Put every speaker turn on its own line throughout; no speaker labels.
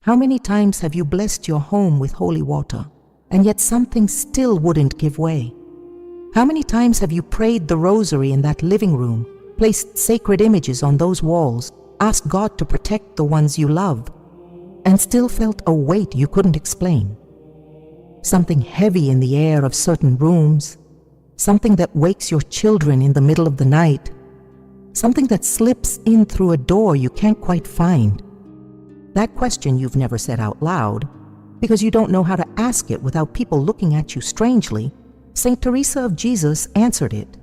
How many times have you blessed your home with holy water, and yet something still wouldn't give way? How many times have you prayed the rosary in that living room, placed sacred images on those walls, asked God to protect the ones you love, and still felt a weight you couldn't explain? Something heavy in the air of certain rooms, something that wakes your children in the middle of the night, something that slips in through a door you can't quite find. That question you've never said out loud, because you don't know how to ask it without people looking at you strangely, Saint Teresa of Jesus answered it.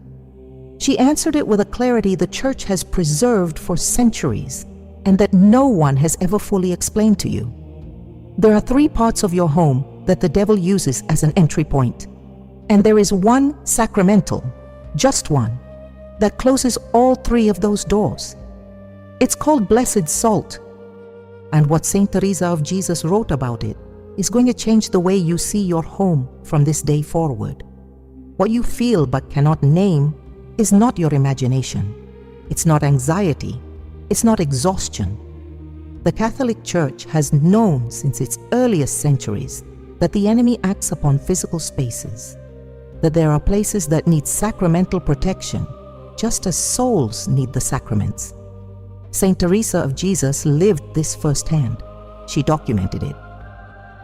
She answered it with a clarity the Church has preserved for centuries, and that no one has ever fully explained to you. There are 3 parts of your home that the devil uses as an entry point, and there is one sacramental, just one, that closes all 3 of those doors. It's called blessed salt, and what Saint Teresa of Jesus wrote about it is going to change the way you see your home from this day forward. What you feel but cannot name is not your imagination. It's not anxiety. It's not exhaustion. The Catholic Church has known since its earliest centuries that the enemy acts upon physical spaces, that there are places that need sacramental protection, just as souls need the sacraments. Saint Teresa of Jesus lived this firsthand. She documented it.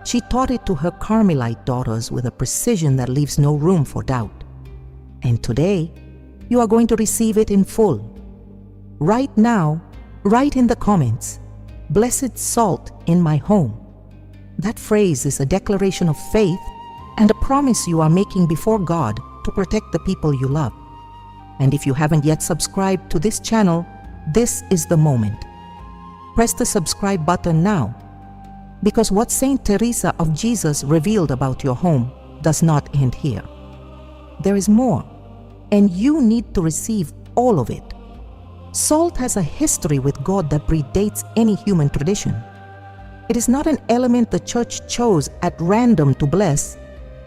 She taught it to her Carmelite daughters with a precision that leaves no room for doubt. And today, you are going to receive it in full. Right now, write in the comments, "Blessed salt in my home." That phrase is a declaration of faith and a promise you are making before God to protect the people you love. And if you haven't yet subscribed to this channel, this is the moment. Press the subscribe button now, because what Saint Teresa of Jesus revealed about your home does not end here. There is more, and you need to receive all of it. Salt has a history with God that predates any human tradition. It is not an element the Church chose at random to bless,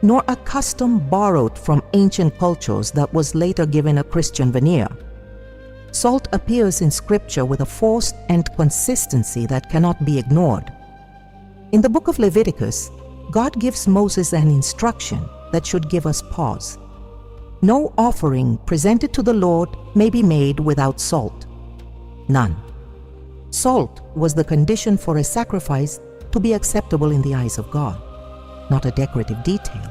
nor a custom borrowed from ancient cultures that was later given a Christian veneer. Salt appears in Scripture with a force and consistency that cannot be ignored. In the book of Leviticus, God gives Moses an instruction that should give us pause. No offering presented to the Lord may be made without salt. None. Salt was the condition for a sacrifice to be acceptable in the eyes of God, not a decorative detail,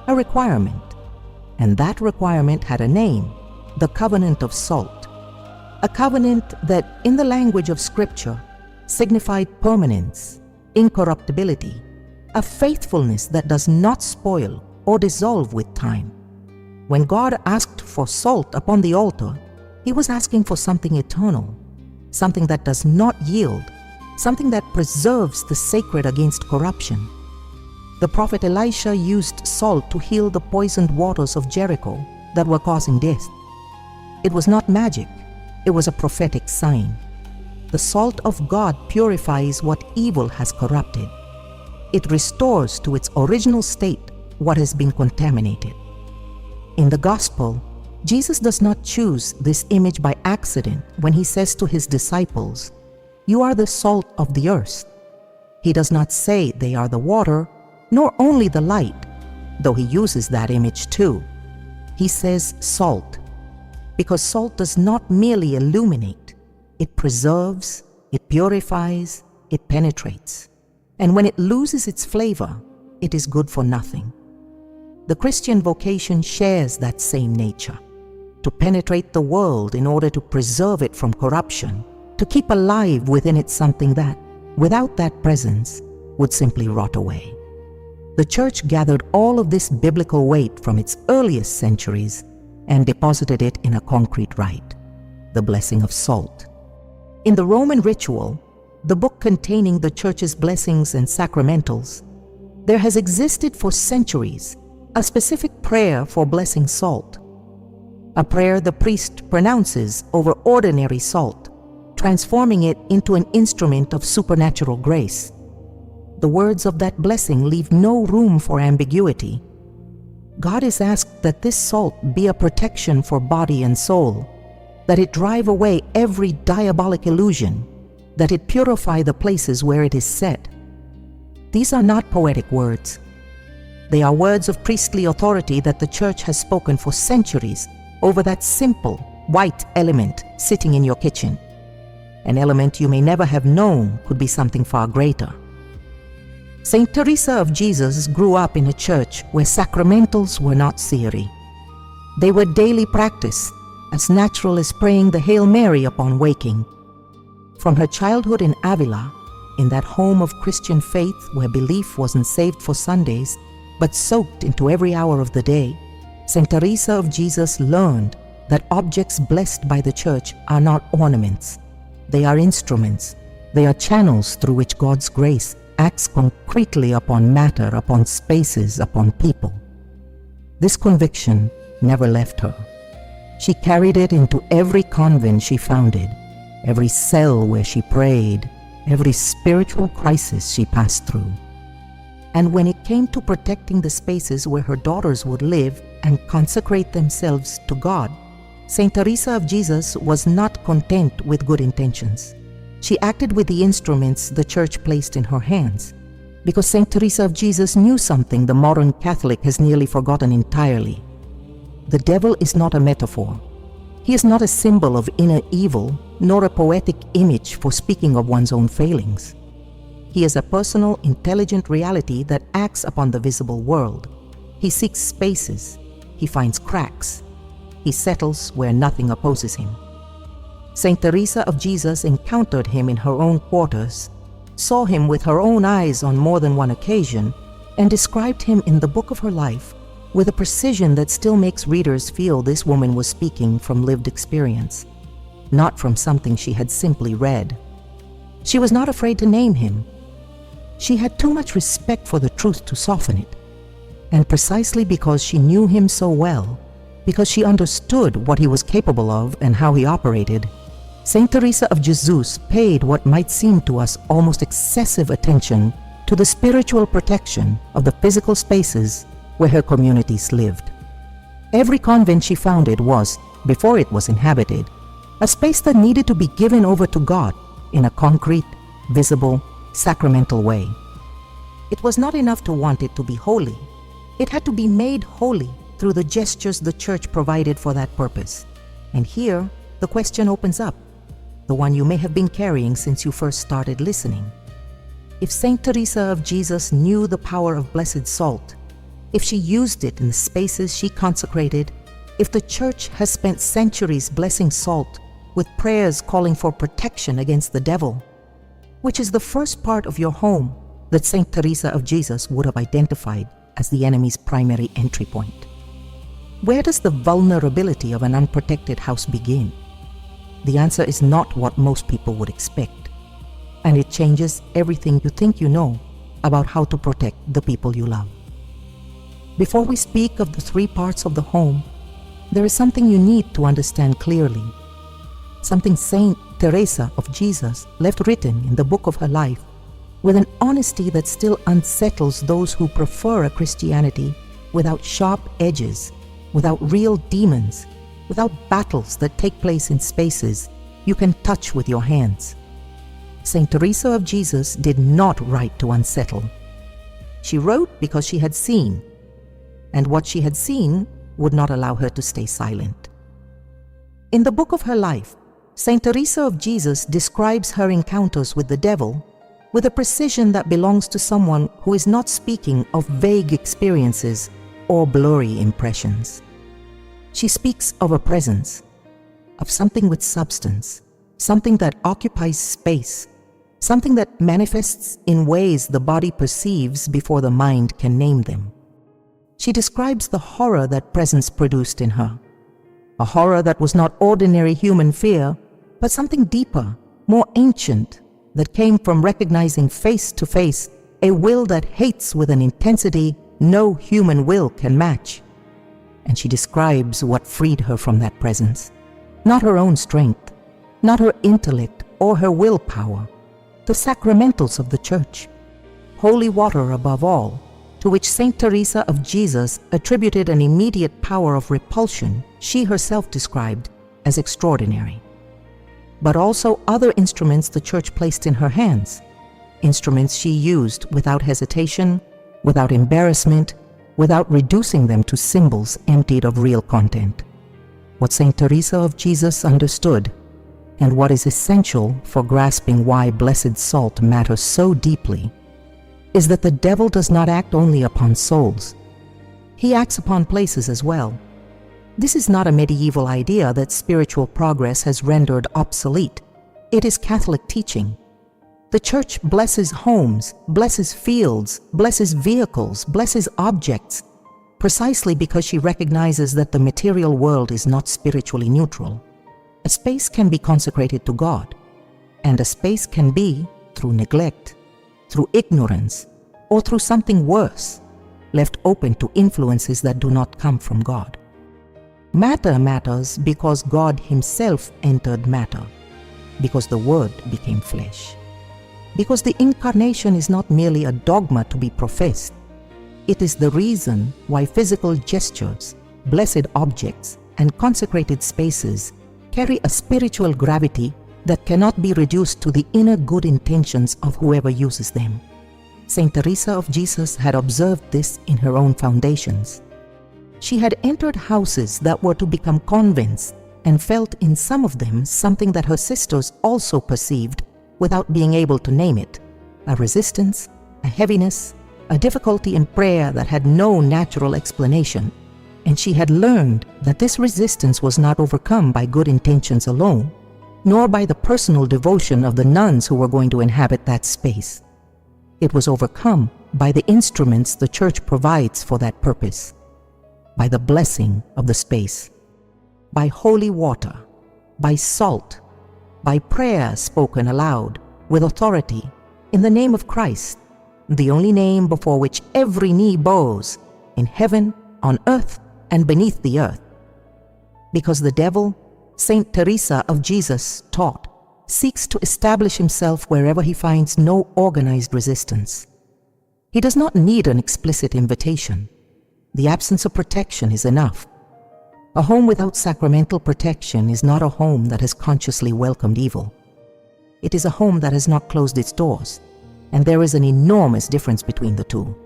a requirement. And that requirement had a name, the covenant of salt. A covenant that, in the language of Scripture, signified permanence, incorruptibility, a faithfulness that does not spoil or dissolve with time. When God asked for salt upon the altar, He was asking for something eternal, something that does not yield, something that preserves the sacred against corruption. The prophet Elisha used salt to heal the poisoned waters of Jericho that were causing death. It was not magic. It was a prophetic sign. The salt of God purifies what evil has corrupted. It restores to its original state what has been contaminated. In the Gospel, Jesus does not choose this image by accident when He says to His disciples, "You are the salt of the earth." He does not say they are the water, nor only the light, though He uses that image too. He says salt, because salt does not merely illuminate, it preserves, it purifies, it penetrates. And when it loses its flavor, it is good for nothing. The Christian vocation shares that same nature, to penetrate the world in order to preserve it from corruption, to keep alive within it something that, without that presence, would simply rot away. The Church gathered all of this biblical weight from its earliest centuries and deposited it in a concrete rite, the blessing of salt. In the Roman ritual, the book containing the Church's blessings and sacramentals, there has existed for centuries a specific prayer for blessing salt, a prayer the priest pronounces over ordinary salt, transforming it into an instrument of supernatural grace. The words of that blessing leave no room for ambiguity. God is asked that this salt be a protection for body and soul, that it drive away every diabolic illusion, that it purify the places where it is set, These are not poetic words. They are words of priestly authority that the Church has spoken for centuries over that simple, white element sitting in your kitchen. An element you may never have known could be something far greater. Saint Teresa of Jesus grew up in a church where sacramentals were not theory. They were daily practice, as natural as praying the Hail Mary upon waking. From her childhood in Avila, in that home of Christian faith where belief wasn't saved for Sundays, but soaked into every hour of the day, Saint Teresa of Jesus learned that objects blessed by the Church are not ornaments. They are instruments. They are channels through which God's grace acts concretely upon matter, upon spaces, upon people. This conviction never left her. She carried it into every convent she founded, every cell where she prayed, every spiritual crisis she passed through. And when it came to protecting the spaces where her daughters would live and consecrate themselves to God, Saint Teresa of Jesus was not content with good intentions. She acted with the instruments the Church placed in her hands, because Saint Teresa of Jesus knew something the modern Catholic has nearly forgotten entirely. The devil is not a metaphor. He is not a symbol of inner evil, nor a poetic image for speaking of one's own failings. He is a personal, intelligent reality that acts upon the visible world. He seeks spaces. He finds cracks. He settles where nothing opposes him. Saint Teresa of Jesus encountered him in her own quarters, saw him with her own eyes on more than one occasion, and described him in the book of her life with a precision that still makes readers feel this woman was speaking from lived experience, not from something she had simply read. She was not afraid to name him. She had too much respect for the truth to soften it. And precisely because she knew him so well, because she understood what he was capable of and how he operated, Saint Teresa of Jesus paid what might seem to us almost excessive attention to the spiritual protection of the physical spaces where her communities lived. Every convent she founded was, before it was inhabited, a space that needed to be given over to God in a concrete, visible, sacramental way. It was not enough to want it to be holy. It had to be made holy through the gestures the Church provided for that purpose. And here, the question opens up, the one you may have been carrying since you first started listening. If Saint Teresa of Jesus knew the power of blessed salt, if she used it in the spaces she consecrated, if the Church has spent centuries blessing salt with prayers calling for protection against the devil, which is the first part of your home that Saint Teresa of Jesus would have identified as the enemy's primary entry point? Where does the vulnerability of an unprotected house begin? The answer is not what most people would expect, and it changes everything you think you know about how to protect the people you love. Before we speak of the three parts of the home, there is something you need to understand clearly, something Saint Teresa of Jesus left written in the book of her life with an honesty that still unsettles those who prefer a Christianity without sharp edges, without real demons, without battles that take place in spaces you can touch with your hands. Saint Teresa of Jesus did not write to unsettle. She wrote because she had seen, and what she had seen would not allow her to stay silent. In the book of her life, Saint Teresa of Jesus describes her encounters with the devil with a precision that belongs to someone who is not speaking of vague experiences or blurry impressions. She speaks of a presence, of something with substance, something that occupies space, something that manifests in ways the body perceives before the mind can name them. She describes the horror that presence produced in her, a horror that was not ordinary human fear, but something deeper, more ancient, that came from recognizing face to face a will that hates with an intensity no human will can match. And she describes what freed her from that presence. Not her own strength, not her intellect or her willpower, the sacramentals of the Church, holy water above all, to which Saint Teresa of Jesus attributed an immediate power of repulsion she herself described as extraordinary. But also other instruments the Church placed in her hands, instruments she used without hesitation, without embarrassment, without reducing them to symbols emptied of real content. What Saint Teresa of Jesus understood, and what is essential for grasping why blessed salt matters so deeply, is that the devil does not act only upon souls. He acts upon places as well. This is not a medieval idea that spiritual progress has rendered obsolete. It is Catholic teaching. The Church blesses homes, blesses fields, blesses vehicles, blesses objects, precisely because she recognizes that the material world is not spiritually neutral. A space can be consecrated to God, and a space can be, through neglect, through ignorance, or through something worse, left open to influences that do not come from God. Matter matters because God Himself entered matter, because the Word became flesh. Because the Incarnation is not merely a dogma to be professed, it is the reason why physical gestures, blessed objects, and consecrated spaces carry a spiritual gravity that cannot be reduced to the inner good intentions of whoever uses them. Saint Teresa of Jesus had observed this in her own foundations. She had entered houses that were to become convents and felt in some of them something that her sisters also perceived without being able to name it: a resistance, a heaviness, a difficulty in prayer that had no natural explanation. And she had learned that this resistance was not overcome by good intentions alone, nor by the personal devotion of the nuns who were going to inhabit that space. It was overcome by the instruments the Church provides for that purpose, by the blessing of the space, by holy water, by salt, by prayer spoken aloud, with authority, in the name of Christ, the only name before which every knee bows, in heaven, on earth, and beneath the earth. Because the devil, Saint Teresa of Jesus taught, seeks to establish himself wherever he finds no organized resistance. He does not need an explicit invitation. The absence of protection is enough. A home without sacramental protection is not a home that has consciously welcomed evil. It is a home that has not closed its doors, and there is an enormous difference between the two.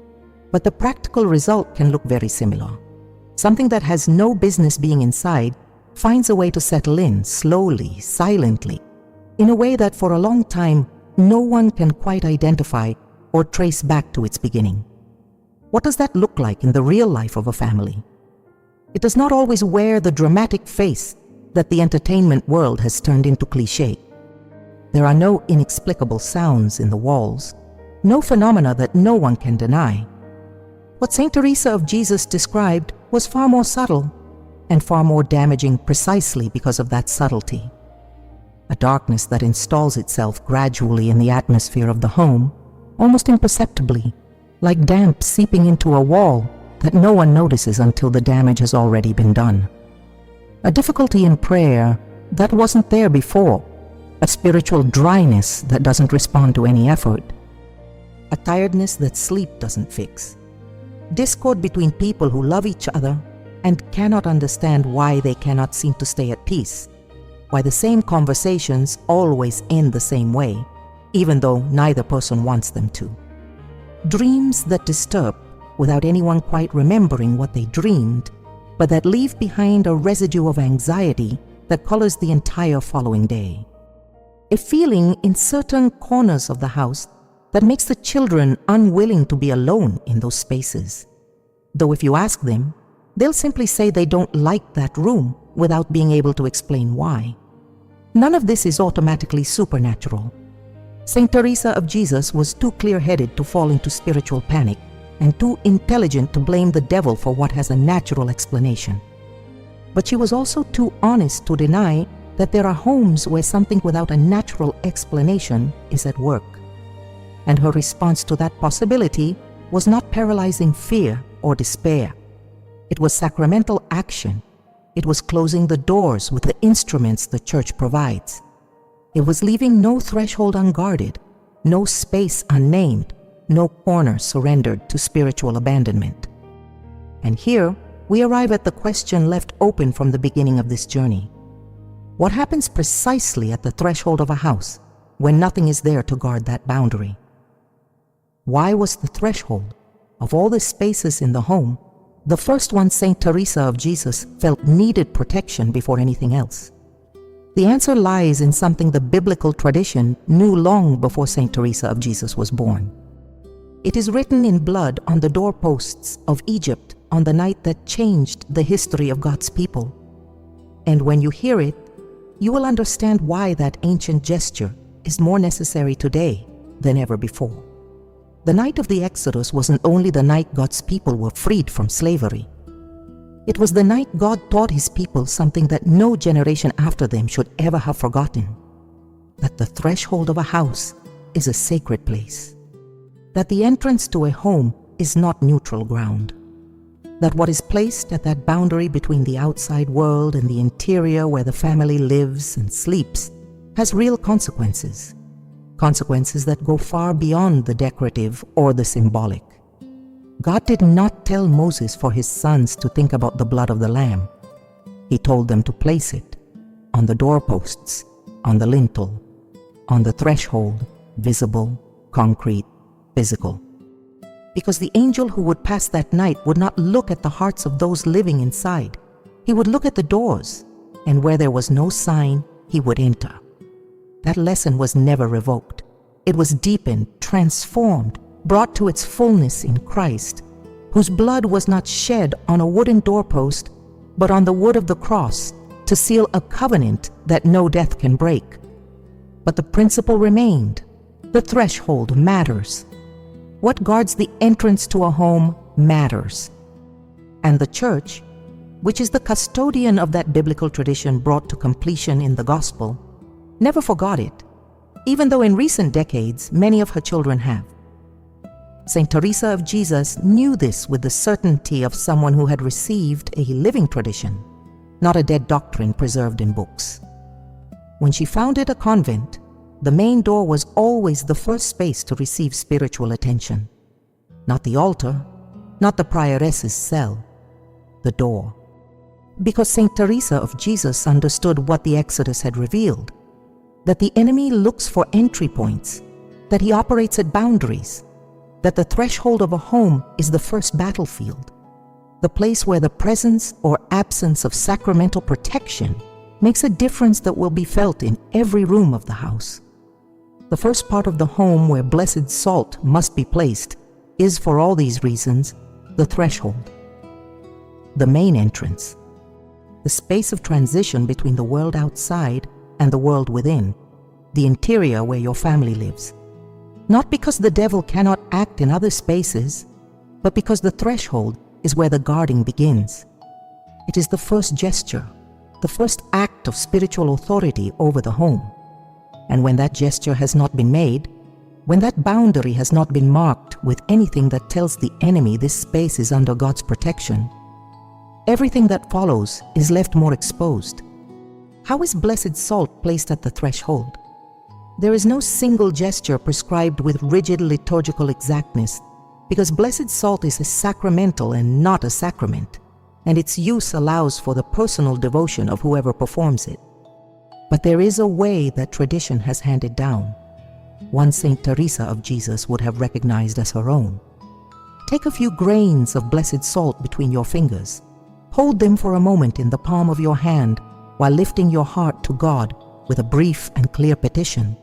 But the practical result can look very similar. Something that has no business being inside finds a way to settle in slowly, silently, in a way that for a long time no one can quite identify or trace back to its beginning. What does that look like in the real life of a family? It does not always wear the dramatic face that the entertainment world has turned into cliché. There are no inexplicable sounds in the walls, no phenomena that no one can deny. What Saint Teresa of Jesus described was far more subtle and far more damaging precisely because of that subtlety. A darkness that installs itself gradually in the atmosphere of the home, almost imperceptibly, like damp seeping into a wall that no one notices until the damage has already been done. A difficulty in prayer that wasn't there before, a spiritual dryness that doesn't respond to any effort, a tiredness that sleep doesn't fix, discord between people who love each other and cannot understand why they cannot seem to stay at peace, why the same conversations always end the same way, even though neither person wants them to. Dreams that disturb without anyone quite remembering what they dreamed, but that leave behind a residue of anxiety that colors the entire following day. A feeling in certain corners of the house that makes the children unwilling to be alone in those spaces. Though if you ask them, they'll simply say they don't like that room without being able to explain why. None of this is automatically supernatural. Saint Teresa of Jesus was too clear-headed to fall into spiritual panic and too intelligent to blame the devil for what has a natural explanation. But she was also too honest to deny that there are homes where something without a natural explanation is at work. And her response to that possibility was not paralyzing fear or despair. It was sacramental action. It was closing the doors with the instruments the Church provides. It was leaving no threshold unguarded, no space unnamed, no corner surrendered to spiritual abandonment. And here we arrive at the question left open from the beginning of this journey. What happens precisely at the threshold of a house when nothing is there to guard that boundary? Why was the threshold, of all the spaces in the home, the first one Saint Teresa of Jesus felt needed protection before anything else? The answer lies in something the biblical tradition knew long before Saint Teresa of Jesus was born. It is written in blood on the doorposts of Egypt on the night that changed the history of God's people. And when you hear it, you will understand why that ancient gesture is more necessary today than ever before. The night of the Exodus wasn't only the night God's people were freed from slavery. It was the night God taught His people something that no generation after them should ever have forgotten: that the threshold of a house is a sacred place, that the entrance to a home is not neutral ground, that what is placed at that boundary between the outside world and the interior where the family lives and sleeps has real consequences, consequences that go far beyond the decorative or the symbolic. God did not tell Moses for his sons to think about the blood of the lamb. He told them to place it on the doorposts, on the lintel, on the threshold, visible, concrete, physical. Because the angel who would pass that night would not look at the hearts of those living inside. He would look at the doors, and where there was no sign, he would enter. That lesson was never revoked. It was deepened, transformed, brought to its fullness in Christ, whose blood was not shed on a wooden doorpost, but on the wood of the cross to seal a covenant that no death can break. But the principle remained. The threshold matters. What guards the entrance to a home matters. And the Church, which is the custodian of that biblical tradition brought to completion in the Gospel, never forgot it, even though in recent decades many of her children have. Saint Teresa of Jesus knew this with the certainty of someone who had received a living tradition, not a dead doctrine preserved in books. When she founded a convent, the main door was always the first space to receive spiritual attention. Not the altar, not the prioress's cell, the door. Because Saint Teresa of Jesus understood what the Exodus had revealed, that the enemy looks for entry points, that he operates at boundaries, that the threshold of a home is the first battlefield, the place where the presence or absence of sacramental protection makes a difference that will be felt in every room of the house. The first part of the home where blessed salt must be placed is, for all these reasons, the threshold, the main entrance, the space of transition between the world outside and the world within, the interior where your family lives. Not because the devil cannot act in other spaces, but because the threshold is where the guarding begins. It is the first gesture, the first act of spiritual authority over the home. And when that gesture has not been made, when that boundary has not been marked with anything that tells the enemy this space is under God's protection, everything that follows is left more exposed. How is blessed salt placed at the threshold? There is no single gesture prescribed with rigid liturgical exactness, because blessed salt is a sacramental and not a sacrament, and its use allows for the personal devotion of whoever performs it. But there is a way that tradition has handed down, one Saint Teresa of Jesus would have recognized as her own. Take a few grains of blessed salt between your fingers. Hold them for a moment in the palm of your hand while lifting your heart to God with a brief and clear petition.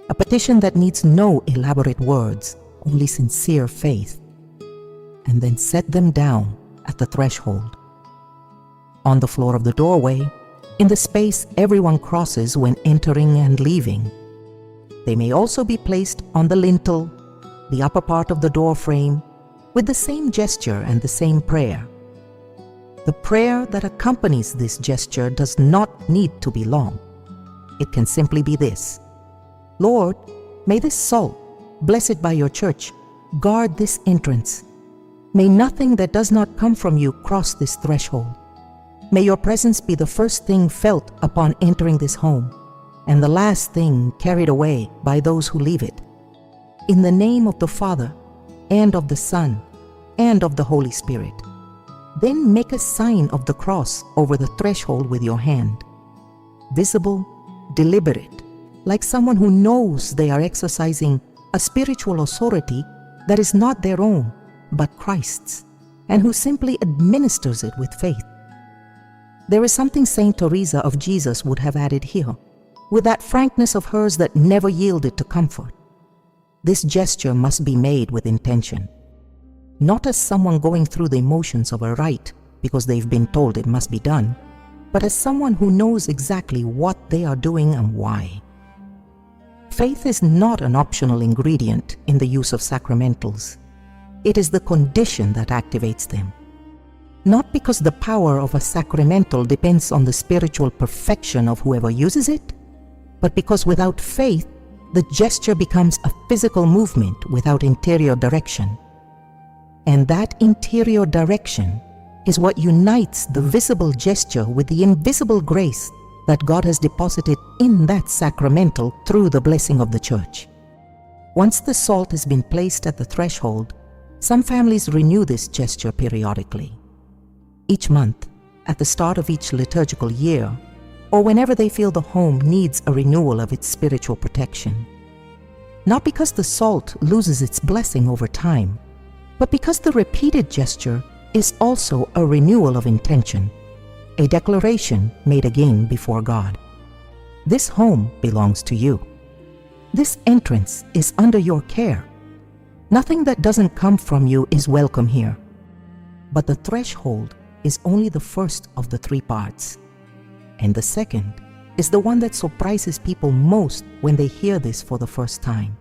A petition that needs no elaborate words, only sincere faith. And then set them down at the threshold. On the floor of the doorway, in the space everyone crosses when entering and leaving. They may also be placed on the lintel, the upper part of the door frame, with the same gesture and the same prayer. The prayer that accompanies this gesture does not need to be long. It can simply be this: Lord, may this salt, blessed by your church, guard this entrance. May nothing that does not come from you cross this threshold. May your presence be the first thing felt upon entering this home, and the last thing carried away by those who leave it. In the name of the Father, and of the Son, and of the Holy Spirit. Then make a sign of the cross over the threshold with your hand. Visible, deliberate, like someone who knows they are exercising a spiritual authority that is not their own, but Christ's, and who simply administers it with faith. There is something Saint Teresa of Jesus would have added here, with that frankness of hers that never yielded to comfort. This gesture must be made with intention, not as someone going through the emotions of a rite because they've been told it must be done, but as someone who knows exactly what they are doing and why. Faith is not an optional ingredient in the use of sacramentals. It is the condition that activates them. Not because the power of a sacramental depends on the spiritual perfection of whoever uses it, but because without faith, the gesture becomes a physical movement without interior direction. And that interior direction is what unites the visible gesture with the invisible grace that God has deposited in that sacramental through the blessing of the Church. Once the salt has been placed at the threshold, some families renew this gesture periodically. Each month, at the start of each liturgical year, or whenever they feel the home needs a renewal of its spiritual protection. Not because the salt loses its blessing over time, but because the repeated gesture is also a renewal of intention, a declaration made again before God. This home belongs to you. This entrance is under your care. Nothing that doesn't come from you is welcome here. But the threshold is only the first of the three parts. And the second is the one that surprises people most when they hear this for the first time.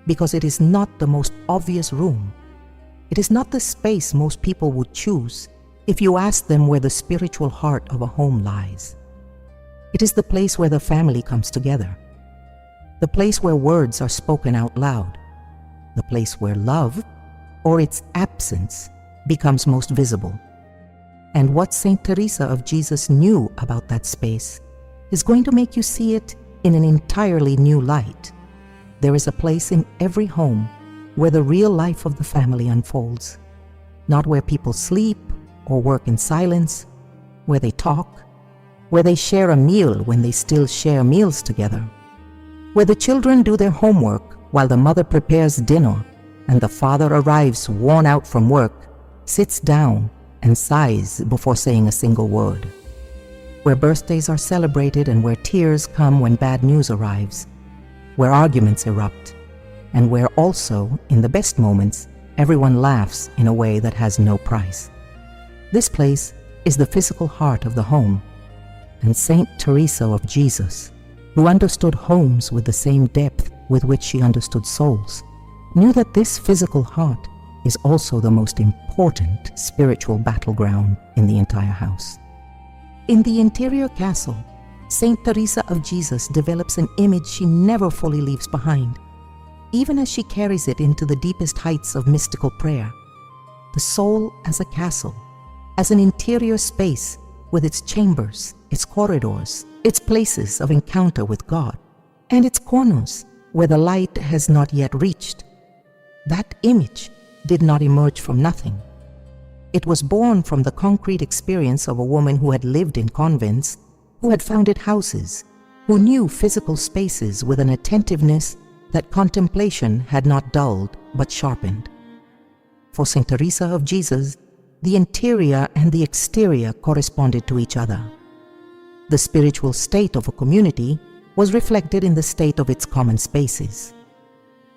Because it is not the most obvious room. It is not the space most people would choose if you ask them where the spiritual heart of a home lies. It is the place where the family comes together. The place where words are spoken out loud. The place where love, or its absence, becomes most visible. And what Saint Teresa of Jesus knew about that space is going to make you see it in an entirely new light. There is a place in every home where the real life of the family unfolds, not where people sleep or work in silence, where they talk, where they share a meal when they still share meals together, where the children do their homework while the mother prepares dinner and the father arrives worn out from work, sits down and sighs before saying a single word, where birthdays are celebrated and where tears come when bad news arrives, where arguments erupt, and where also, in the best moments, everyone laughs in a way that has no price. This place is the physical heart of the home, and Saint Teresa of Jesus, who understood homes with the same depth with which she understood souls, knew that this physical heart is also the most important spiritual battleground in the entire house. In the interior castle, Saint Teresa of Jesus develops an image she never fully leaves behind, even as she carries it into the deepest heights of mystical prayer. The soul as a castle, as an interior space with its chambers, its corridors, its places of encounter with God, and its corners where the light has not yet reached. That image did not emerge from nothing. It was born from the concrete experience of a woman who had lived in convents, who had founded houses, who knew physical spaces with an attentiveness that contemplation had not dulled but sharpened. For Saint Teresa of Jesus, the interior and the exterior corresponded to each other. The spiritual state of a community was reflected in the state of its common spaces,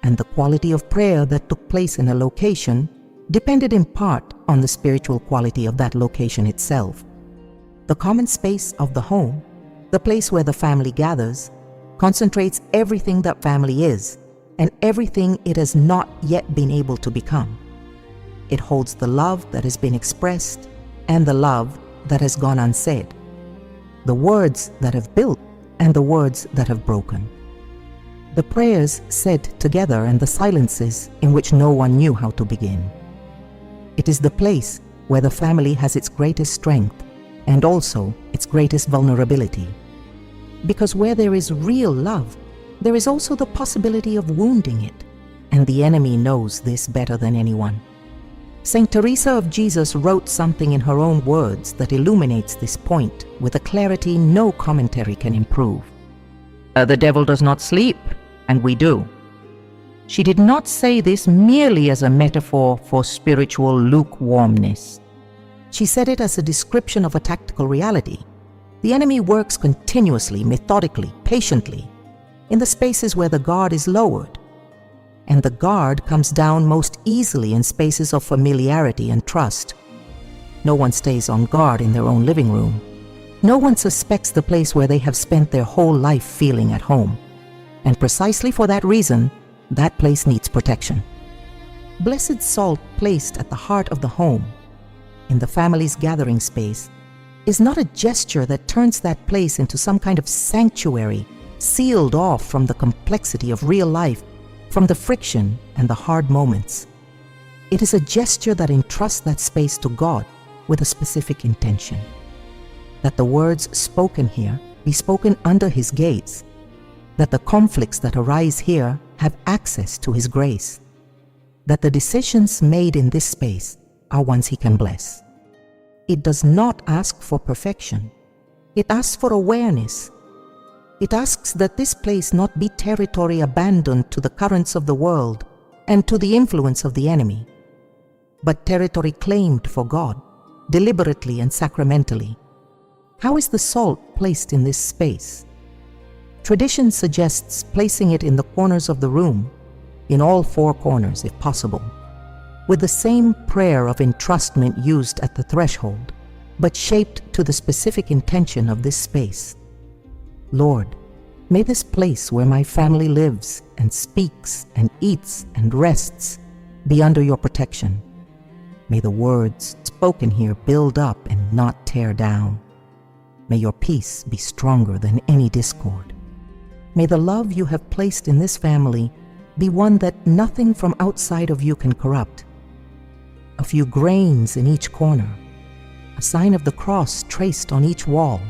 and the quality of prayer that took place in a location depended in part on the spiritual quality of that location itself. The common space of the home, the place where the family gathers, concentrates everything that family is and everything it has not yet been able to become. It holds the love that has been expressed and the love that has gone unsaid, the words that have built and the words that have broken, the prayers said together and the silences in which no one knew how to begin. It is the place where the family has its greatest strength and also its greatest vulnerability. Because where there is real love, there is also the possibility of wounding it, and the enemy knows this better than anyone. Saint Teresa of Jesus wrote something in her own words that illuminates this point with a clarity no commentary can improve. The devil does not sleep, and we do. She did not say this merely as a metaphor for spiritual lukewarmness. She said it as a description of a tactical reality. The enemy works continuously, methodically, patiently, in the spaces where the guard is lowered. And the guard comes down most easily in spaces of familiarity and trust. No one stays on guard in their own living room. No one suspects the place where they have spent their whole life feeling at home. And precisely for that reason, that place needs protection. Blessed salt placed at the heart of the home, in the family's gathering space, is not a gesture that turns that place into some kind of sanctuary, sealed off from the complexity of real life, from the friction and the hard moments. It is a gesture that entrusts that space to God with a specific intention. That the words spoken here be spoken under His gaze, that the conflicts that arise here have access to His grace, that the decisions made in this space are ones He can bless. It does not ask for perfection. It asks for awareness. It asks that this place not be territory abandoned to the currents of the world and to the influence of the enemy, but territory claimed for God, deliberately and sacramentally. How is the salt placed in this space? Tradition suggests placing it in the corners of the room, in all four corners if possible, with the same prayer of entrustment used at the threshold, but shaped to the specific intention of this space. Lord, may this place where my family lives and speaks and eats and rests be under your protection. May the words spoken here build up and not tear down. May your peace be stronger than any discord. May the love you have placed in this family be one that nothing from outside of you can corrupt. A few grains in each corner, a sign of the cross traced on each wall,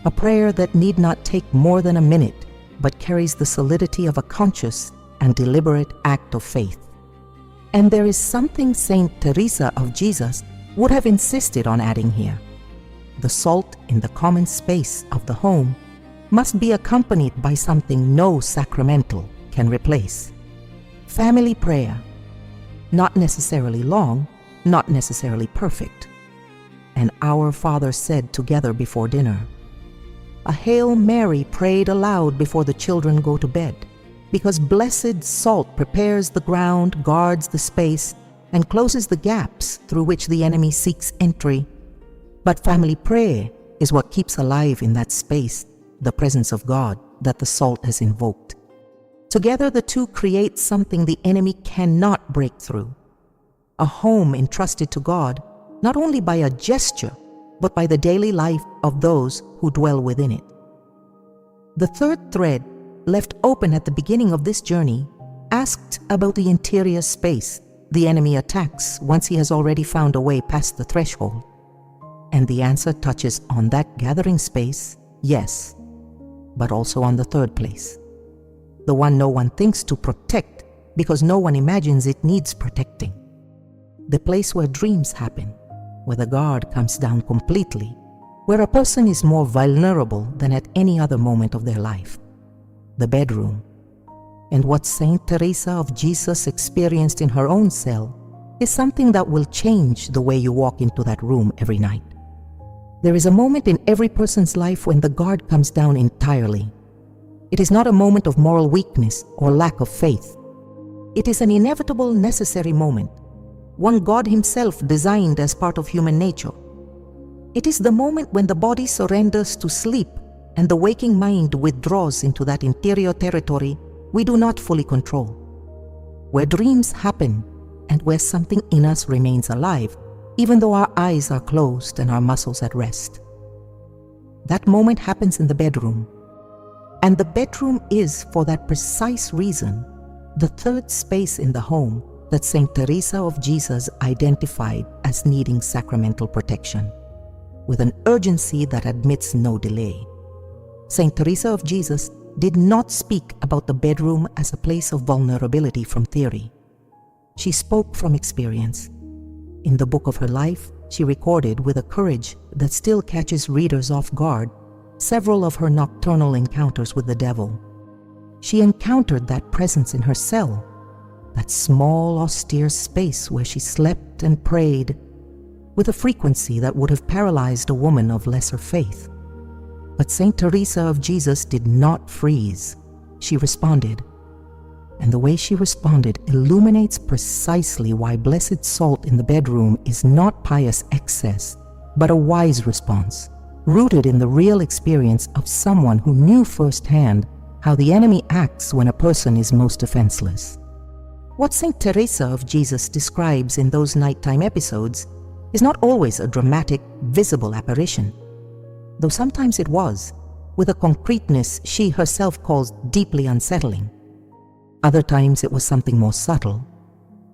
a prayer that need not take more than a minute, but carries the solidity of a conscious and deliberate act of faith. And there is something Saint Teresa of Jesus would have insisted on adding here. The salt in the common space of the home must be accompanied by something no sacramental can replace. Family prayer, not necessarily long, not necessarily perfect. An Our Father said together before dinner. A Hail Mary prayed aloud before the children go to bed, because blessed salt prepares the ground, guards the space, and closes the gaps through which the enemy seeks entry. But family prayer is what keeps alive in that space the presence of God that the salt has invoked. Together the two create something the enemy cannot break through. A home entrusted to God, not only by a gesture, but by the daily life of those who dwell within it. The third thread, left open at the beginning of this journey, asked about the interior space the enemy attacks once he has already found a way past the threshold. And the answer touches on that gathering space, yes, but also on the third place. The one no one thinks to protect because no one imagines it needs protecting. The place where dreams happen, where the guard comes down completely, where a person is more vulnerable than at any other moment of their life. The bedroom. And what Saint Teresa of Jesus experienced in her own cell is something that will change the way you walk into that room every night. There is a moment in every person's life when the guard comes down entirely. It is not a moment of moral weakness or lack of faith. It is an inevitable, necessary moment, one God Himself designed as part of human nature. It is the moment when the body surrenders to sleep and the waking mind withdraws into that interior territory we do not fully control, where dreams happen and where something in us remains alive, even though our eyes are closed and our muscles at rest. That moment happens in the bedroom. And the bedroom is, for that precise reason, the third space in the home that Saint Teresa of Jesus identified as needing sacramental protection, with an urgency that admits no delay. Saint Teresa of Jesus did not speak about the bedroom as a place of vulnerability from theory. She spoke from experience. In the book of her life, she recorded with a courage that still catches readers off guard several of her nocturnal encounters with the devil. she encountered that presence in her cell, that small, austere space where she slept and prayed with a frequency that would have paralyzed a woman of lesser faith. But Saint Teresa of Jesus did not freeze. She responded. And the way she responded illuminates precisely why blessed salt in the bedroom is not pious excess, but a wise response, rooted in the real experience of someone who knew firsthand how the enemy acts when a person is most defenseless. What Saint Teresa of Jesus describes in those nighttime episodes is not always a dramatic, visible apparition, though sometimes it was, with a concreteness she herself calls deeply unsettling. Other times it was something more subtle,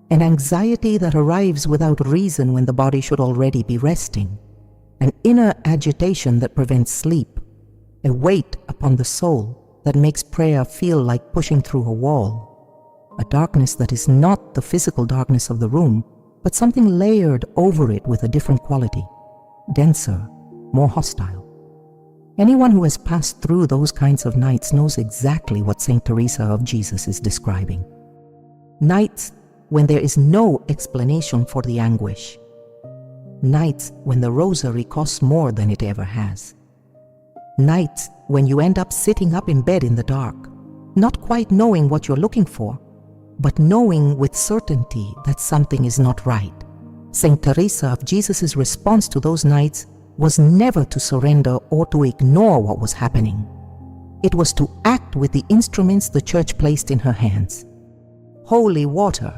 an anxiety that arrives without reason when the body should already be resting, an inner agitation that prevents sleep, a weight upon the soul that makes prayer feel like pushing through a wall, a darkness that is not the physical darkness of the room, but something layered over it with a different quality, denser, more hostile. Anyone who has passed through those kinds of nights knows exactly what Saint Teresa of Jesus is describing. Nights when there is no explanation for the anguish. Nights when the rosary costs more than it ever has. Nights when you end up sitting up in bed in the dark, not quite knowing what you're looking for, but knowing with certainty that something is not right. Saint Teresa of Jesus' response to those nights was never to surrender or to ignore what was happening. It was to act with the instruments the Church placed in her hands. Holy water,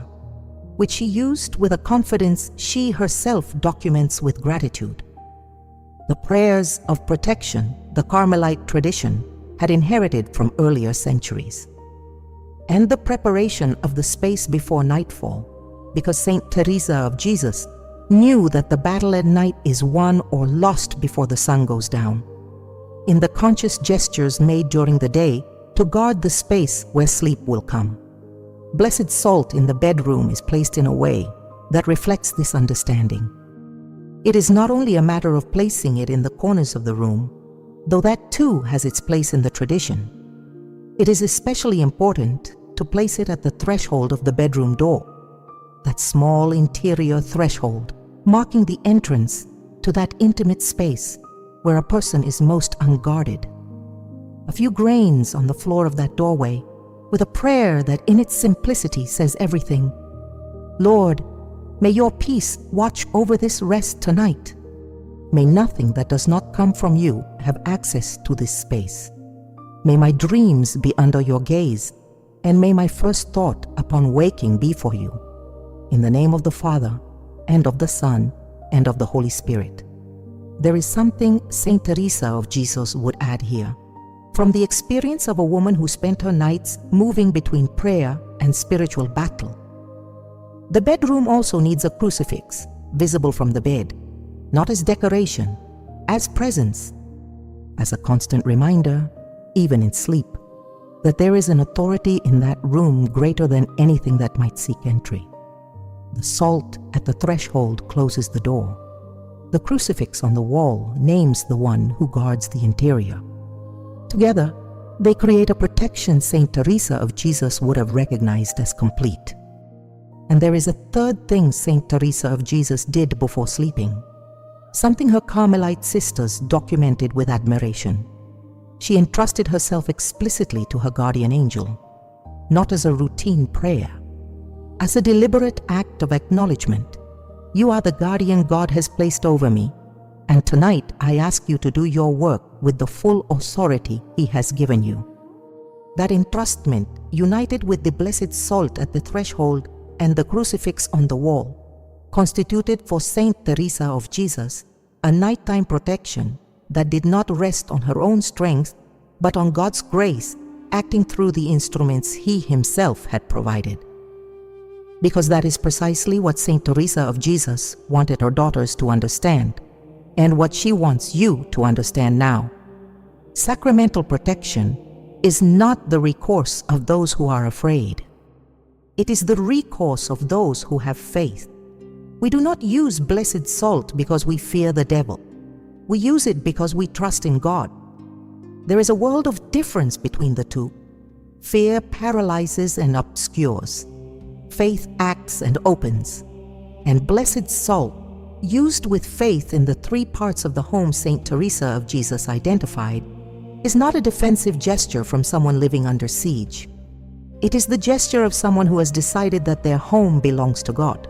which she used with a confidence she herself documents with gratitude. The prayers of protection the Carmelite tradition had inherited from earlier centuries. And the preparation of the space before nightfall, because Saint Teresa of Jesus knew that the battle at night is won or lost before the sun goes down, in the conscious gestures made during the day to guard the space where sleep will come. Blessed salt in the bedroom is placed in a way that reflects this understanding. It is not only a matter of placing it in the corners of the room, though that too has its place in the tradition. It is especially important to place it at the threshold of the bedroom door, that small interior threshold marking the entrance to that intimate space where a person is most unguarded. A few grains on the floor of that doorway, with a prayer that in its simplicity says everything. Lord, may your peace watch over this rest tonight. May nothing that does not come from you have access to this space. May my dreams be under your gaze, and may my first thought upon waking be for you. In the name of the Father, and of the Son, and of the Holy Spirit. There is something Saint Teresa of Jesus would add here, from the experience of a woman who spent her nights moving between prayer and spiritual battle. The bedroom also needs a crucifix, visible from the bed, not as decoration, as presence, as a constant reminder, even in sleep, that there is an authority in that room greater than anything that might seek entry. The salt at the threshold closes the door. The crucifix on the wall names the one who guards the interior. Together, they create a protection Saint Teresa of Jesus would have recognized as complete. And there is a third thing Saint Teresa of Jesus did before sleeping, something her Carmelite sisters documented with admiration. She entrusted herself explicitly to her guardian angel, not as a routine prayer, as a deliberate act of acknowledgement. You are the guardian God has placed over me, and tonight I ask you to do your work with the full authority He has given you. That entrustment, united with the blessed salt at the threshold and the crucifix on the wall, constituted for Saint Teresa of Jesus a nighttime protection that did not rest on her own strength, but on God's grace acting through the instruments He Himself had provided. Because that is precisely what Saint Teresa of Jesus wanted her daughters to understand, and what she wants you to understand now. Sacramental protection is not the recourse of those who are afraid. It is the recourse of those who have faith. We do not use blessed salt because we fear the devil. We use it because we trust in God. There is a world of difference between the two. Fear paralyzes and obscures. Faith acts and opens. And blessed salt, used with faith in the three parts of the home Saint Teresa of Jesus identified, is not a defensive gesture from someone living under siege. It is the gesture of someone who has decided that their home belongs to God,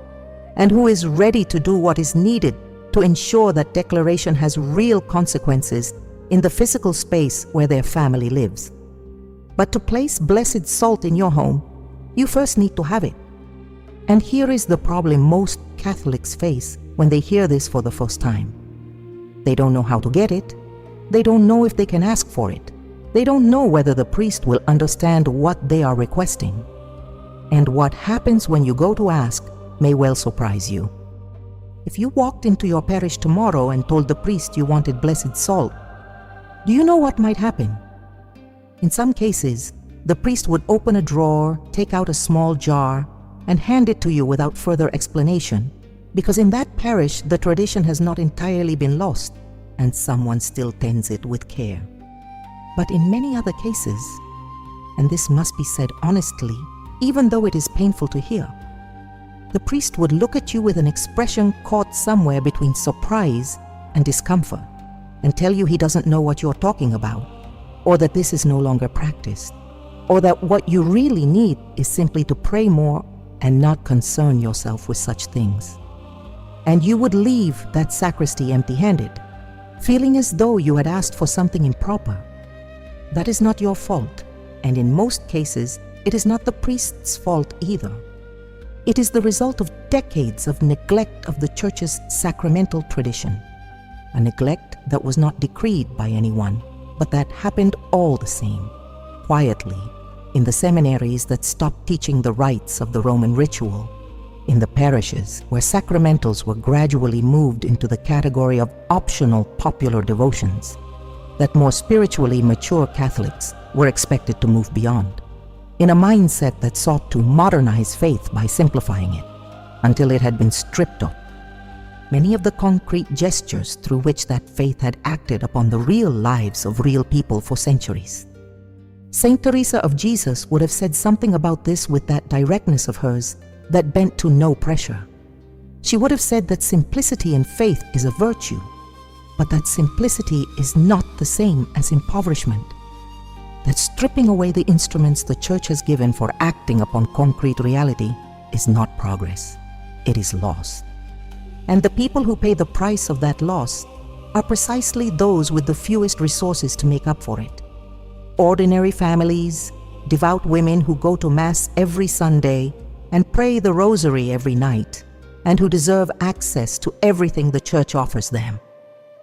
and who is ready to do what is needed to ensure that declaration has real consequences in the physical space where their family lives. But to place blessed salt in your home, you first need to have it. And here is the problem most Catholics face when they hear this for the first time. They don't know how to get it. They don't know if they can ask for it. They don't know whether the priest will understand what they are requesting. And what happens when you go to ask may well surprise you. If you walked into your parish tomorrow and told the priest you wanted blessed salt, do you know what might happen? In some cases, the priest would open a drawer, take out a small jar, and hand it to you without further explanation, because in that parish the tradition has not entirely been lost, and someone still tends it with care. But in many other cases, and this must be said honestly, even though it is painful to hear, the priest would look at you with an expression caught somewhere between surprise and discomfort, and tell you he doesn't know what you're talking about, or that this is no longer practiced, or that what you really need is simply to pray more and not concern yourself with such things. And you would leave that sacristy empty-handed, feeling as though you had asked for something improper. That is not your fault, and in most cases, it is not the priest's fault either. It is the result of decades of neglect of the Church's sacramental tradition, a neglect that was not decreed by anyone, but that happened all the same, quietly, in the seminaries that stopped teaching the rites of the Roman ritual, in the parishes where sacramentals were gradually moved into the category of optional popular devotions that more spiritually mature Catholics were expected to move beyond, in a mindset that sought to modernize faith by simplifying it until it had been stripped of many of the concrete gestures through which that faith had acted upon the real lives of real people for centuries. Saint Teresa of Jesus would have said something about this with that directness of hers that bent to no pressure. She would have said that simplicity in faith is a virtue, but that simplicity is not the same as impoverishment. That stripping away the instruments the Church has given for acting upon concrete reality is not progress, it is loss. And the people who pay the price of that loss are precisely those with the fewest resources to make up for it. Ordinary families, devout women who go to Mass every Sunday and pray the Rosary every night, and who deserve access to everything the Church offers them.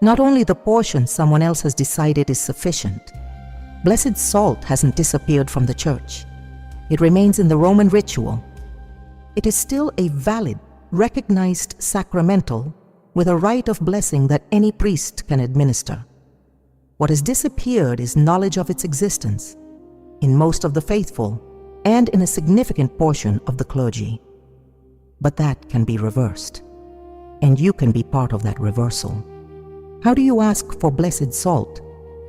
Not only the portion someone else has decided is sufficient. Blessed salt hasn't disappeared from the Church. It remains in the Roman ritual. It is still a valid, recognized sacramental with a rite of blessing that any priest can administer. What has disappeared is knowledge of its existence in most of the faithful and in a significant portion of the clergy. But that can be reversed, and you can be part of that reversal. How do you ask for blessed salt?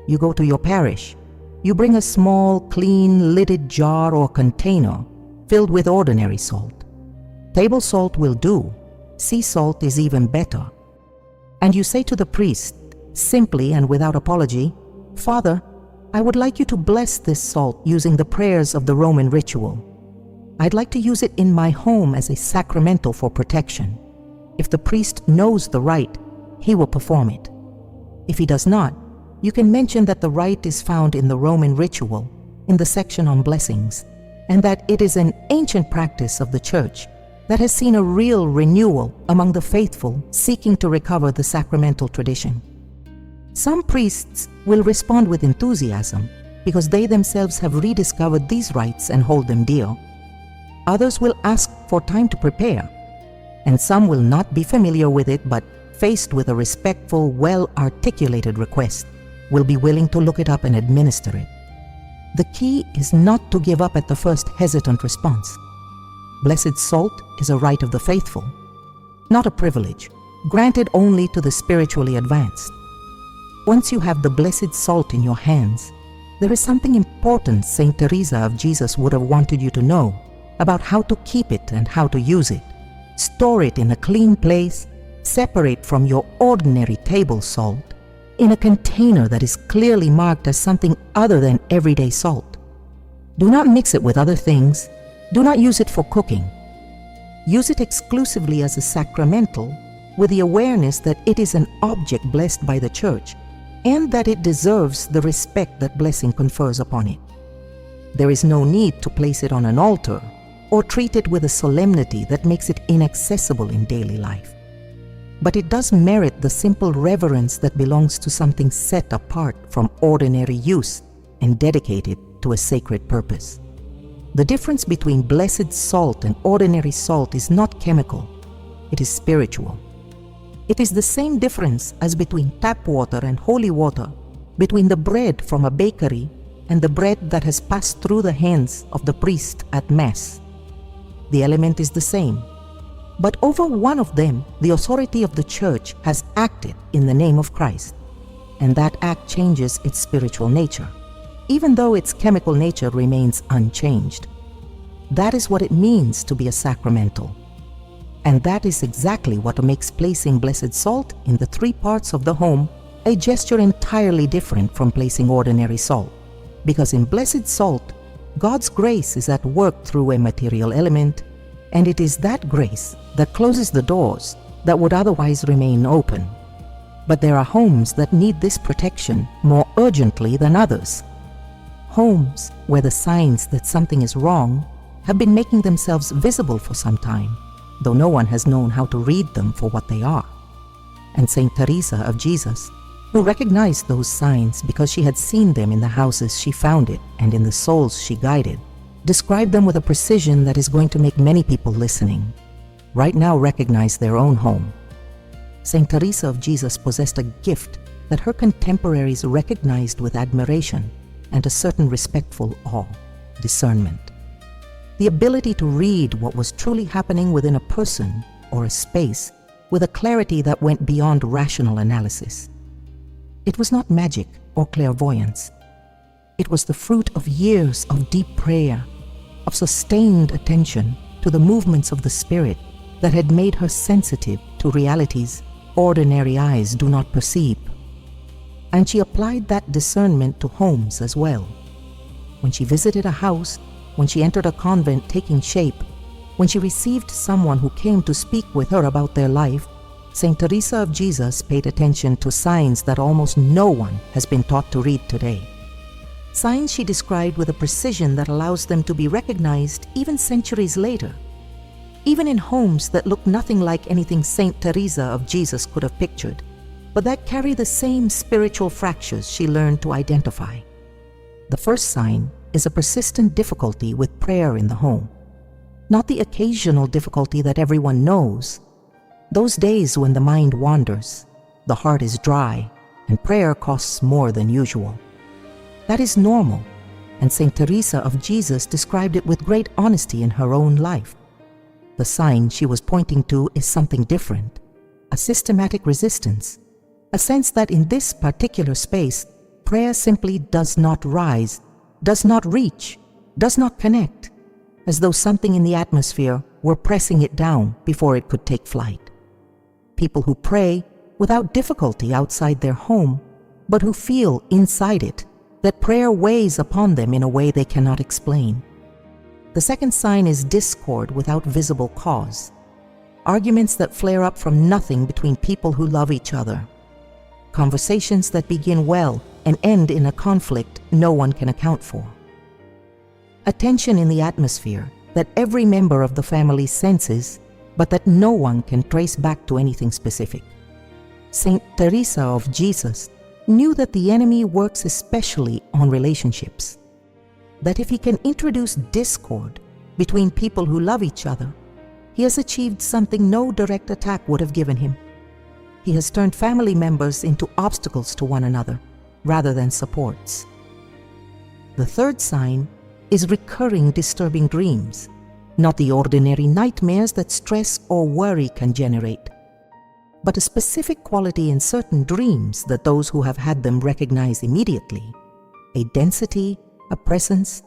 You go to your parish. You bring a small, clean, lidded jar or container filled with ordinary salt. Table salt will do. Sea salt is even better. And you say to the priest, simply and without apology, "Father, I would like you to bless this salt using the prayers of the Roman ritual. I'd like to use it in my home as a sacramental for protection. If the priest knows the rite, he will perform it. If he does not, you can mention that the rite is found in the Roman ritual, in the section on blessings, and that it is an ancient practice of the Church that has seen a real renewal among the faithful seeking to recover the sacramental tradition." Some priests will respond with enthusiasm because they themselves have rediscovered these rites and hold them dear. Others will ask for time to prepare, and some will not be familiar with it but, faced with a respectful, well-articulated request, will be willing to look it up and administer it. The key is not to give up at the first hesitant response. Blessed salt is a right of the faithful, not a privilege, granted only to the spiritually advanced. Once you have the blessed salt in your hands, There is something important Saint Teresa of Jesus would have wanted you to know about how to keep it and how to use it. Store it in a clean place, separate from your ordinary table salt, in a container that is clearly marked as something other than everyday salt. Do not mix it with other things. Do not use it for cooking. Use it exclusively as a sacramental, with the awareness that it is an object blessed by the Church and that it deserves the respect that blessing confers upon it. There is no need to place it on an altar or treat it with a solemnity that makes it inaccessible in daily life. But it does merit the simple reverence that belongs to something set apart from ordinary use and dedicated to a sacred purpose. The difference between blessed salt and ordinary salt is not chemical, it is spiritual. It is the same difference as between tap water and holy water, between the bread from a bakery and the bread that has passed through the hands of the priest at Mass. The element is the same, but over one of them, the authority of the Church has acted in the name of Christ, and that act changes its spiritual nature, even though its chemical nature remains unchanged. That is what it means to be a sacramental. And that is exactly what makes placing blessed salt in the three parts of the home a gesture entirely different from placing ordinary salt. Because in blessed salt, God's grace is at work through a material element, and it is that grace that closes the doors that would otherwise remain open. But there are homes that need this protection more urgently than others. Homes where the signs that something is wrong have been making themselves visible for some time, though no one has known how to read them for what they are. And Saint Teresa of Jesus, who recognized those signs because she had seen them in the houses she founded and in the souls she guided, described them with a precision that is going to make many people listening right now recognize their own home. Saint Teresa of Jesus possessed a gift that her contemporaries recognized with admiration and a certain respectful awe, discernment. The ability to read what was truly happening within a person or a space with a clarity that went beyond rational analysis. It was not magic or clairvoyance. It was the fruit of years of deep prayer, of sustained attention to the movements of the Spirit that had made her sensitive to realities ordinary eyes do not perceive. And she applied that discernment to homes as well. When she visited a house, when she entered a convent taking shape, when she received someone who came to speak with her about their life, Saint Teresa of Jesus paid attention to signs that almost no one has been taught to read today. Signs she described with a precision that allows them to be recognized even centuries later, even in homes that look nothing like anything Saint Teresa of Jesus could have pictured, but that carry the same spiritual fractures she learned to identify. The first sign is a persistent difficulty with prayer in the home, not the occasional difficulty that everyone knows. Those days when the mind wanders, the heart is dry, and prayer costs more than usual. That is normal, and Saint Teresa of Jesus described it with great honesty in her own life. The sign she was pointing to is something different, a systematic resistance, a sense that in this particular space, prayer simply does not rise, does not reach, does not connect, as though something in the atmosphere were pressing it down before it could take flight. People who pray without difficulty outside their home, but who feel inside it that prayer weighs upon them in a way they cannot explain. The second sign is discord without visible cause, arguments that flare up from nothing between people who love each other, conversations that begin well and end in a conflict no one can account for. A tension in the atmosphere that every member of the family senses, but that no one can trace back to anything specific. Saint Teresa of Jesus knew that the enemy works especially on relationships, that if he can introduce discord between people who love each other, he has achieved something no direct attack would have given him. He has turned family members into obstacles to one another rather than supports. The third sign is recurring disturbing dreams, not the ordinary nightmares that stress or worry can generate, but a specific quality in certain dreams that those who have had them recognize immediately, a density, a presence,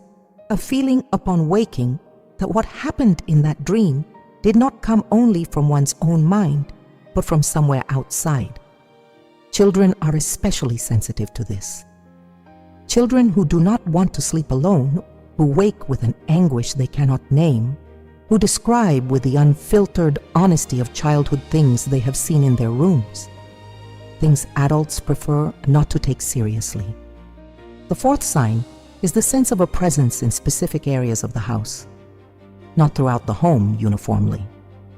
a feeling upon waking that what happened in that dream did not come only from one's own mind, but from somewhere outside. Children are especially sensitive to this. Children who do not want to sleep alone, who wake with an anguish they cannot name, who describe with the unfiltered honesty of childhood things they have seen in their rooms, things adults prefer not to take seriously. The fourth sign is the sense of a presence in specific areas of the house, not throughout the home uniformly,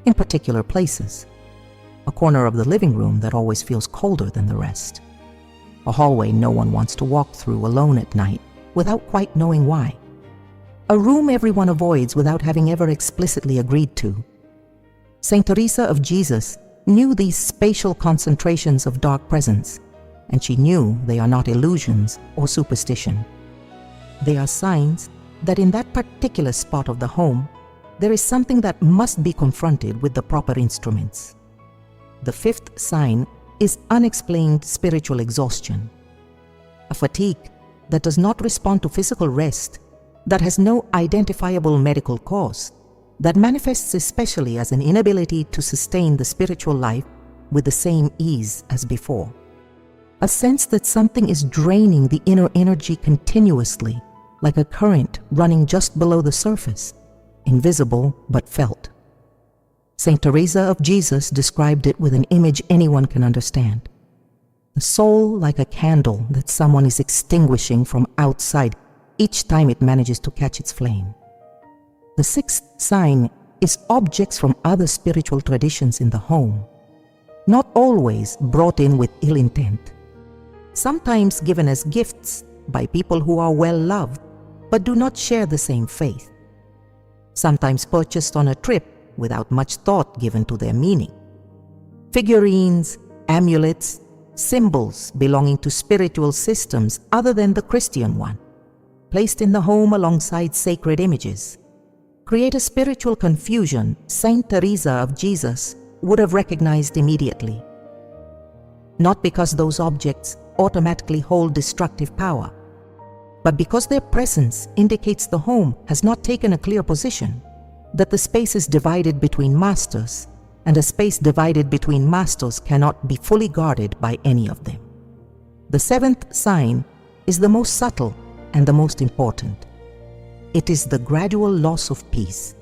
in particular places. A corner of the living room that always feels colder than the rest. A hallway no one wants to walk through alone at night without quite knowing why. A room everyone avoids without having ever explicitly agreed to. Saint Teresa of Jesus knew these spatial concentrations of dark presence, and she knew they are not illusions or superstition. They are signs that in that particular spot of the home, there is something that must be confronted with the proper instruments. The fifth sign is unexplained spiritual exhaustion, a fatigue that does not respond to physical rest, that has no identifiable medical cause, that manifests especially as an inability to sustain the spiritual life with the same ease as before. A sense that something is draining the inner energy continuously, like a current running just below the surface, invisible but felt. Saint Teresa of Jesus described it with an image anyone can understand. The soul like a candle that someone is extinguishing from outside each time it manages to catch its flame. The sixth sign is objects from other spiritual traditions in the home, not always brought in with ill intent. Sometimes given as gifts by people who are well loved but do not share the same faith. Sometimes purchased on a trip without much thought given to their meaning. Figurines, amulets, symbols belonging to spiritual systems other than the Christian one, placed in the home alongside sacred images, create a spiritual confusion Saint Teresa of Jesus would have recognized immediately. Not because those objects automatically hold destructive power, but because their presence indicates the home has not taken a clear position, that the space is divided between masters, and a space divided between masters cannot be fully guarded by any of them. The seventh sign is the most subtle and the most important. It is the gradual loss of peace,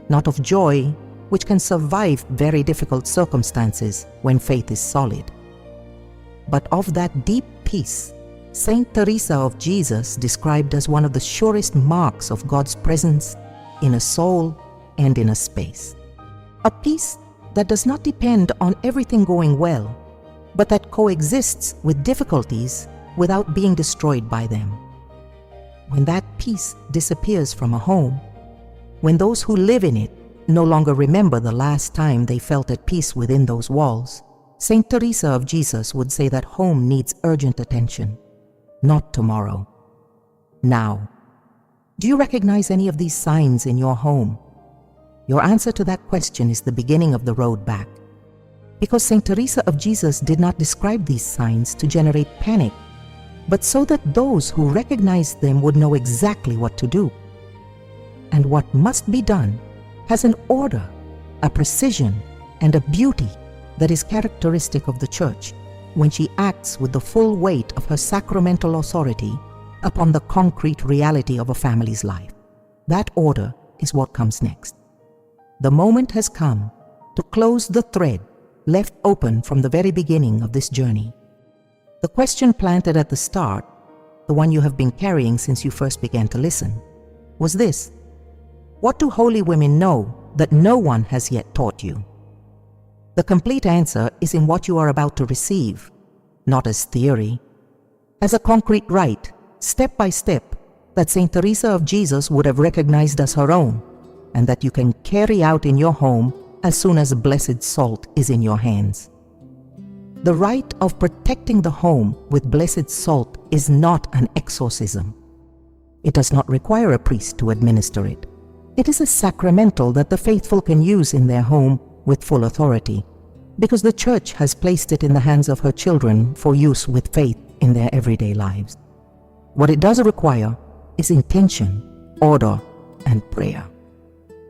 not of joy, which can survive very difficult circumstances when faith is solid, but of that deep peace Saint Teresa of Jesus described as one of the surest marks of God's presence in a soul and in a space. A peace that does not depend on everything going well, but that coexists with difficulties without being destroyed by them. When that peace disappears from a home, when those who live in it no longer remember the last time they felt at peace within those walls, Saint Teresa of Jesus would say that home needs urgent attention, not tomorrow, now. Do you recognize any of these signs in your home? Your answer to that question is the beginning of the road back. Because Saint Teresa of Jesus did not describe these signs to generate panic, but so that those who recognized them would know exactly what to do. And what must be done has an order, a precision, and a beauty that is characteristic of the Church when she acts with the full weight of her sacramental authority upon the concrete reality of a family's life. That order is what comes next. The moment has come to close the thread left open from the very beginning of this journey. The question planted at the start, the one you have been carrying since you first began to listen, was this: what do holy women know that no one has yet taught you? The complete answer is in what you are about to receive, not as theory, as a concrete right, step by step, that Saint Teresa of Jesus would have recognized as her own, and that you can carry out in your home as soon as blessed salt is in your hands. The rite of protecting the home with blessed salt is not an exorcism. It does not require a priest to administer it. It is a sacramental that the faithful can use in their home with full authority, because the Church has placed it in the hands of her children for use with faith in their everyday lives. What it does require is intention, order, and prayer.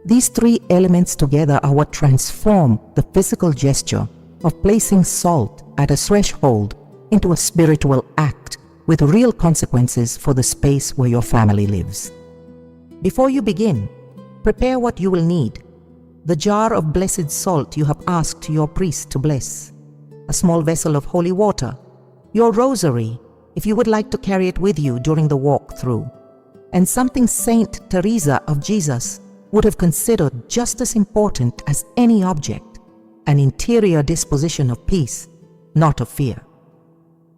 These three elements together are what transform the physical gesture of placing salt at a threshold into a spiritual act with real consequences for the space where your family lives. Before you begin, prepare what you will need. The jar of blessed salt you have asked your priest to bless, a small vessel of holy water, your rosary, if you would like to carry it with you during the walk through, and something Saint Teresa of Jesus would have considered just as important as any object, an interior disposition of peace, not of fear.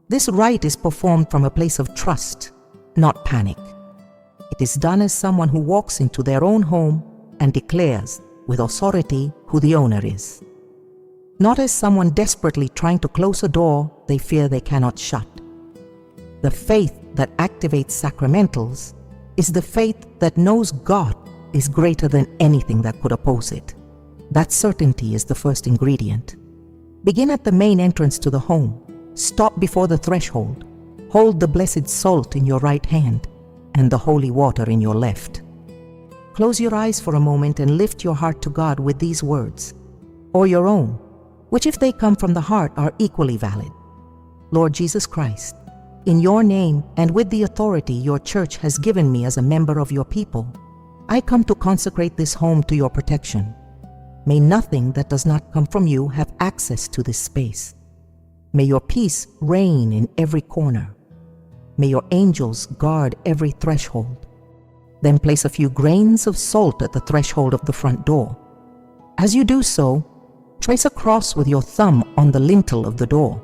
This rite is performed from a place of trust, not panic. It is done as someone who walks into their own home and declares with authority who the owner is, not as someone desperately trying to close a door they fear they cannot shut. The faith that activates sacramentals is the faith that knows God is greater than anything that could oppose it. That certainty is the first ingredient. Begin at the main entrance to the home. Stop before the threshold. Hold the blessed salt in your right hand and the holy water in your left. Close your eyes for a moment and lift your heart to God with these words, or your own, which if they come from the heart are equally valid. Lord Jesus Christ, in your name and with the authority your church has given me as a member of your people, I come to consecrate this home to your protection. May nothing that does not come from you have access to this space. May your peace reign in every corner. May your angels guard every threshold. Then place a few grains of salt at the threshold of the front door. As you do so, trace a cross with your thumb on the lintel of the door.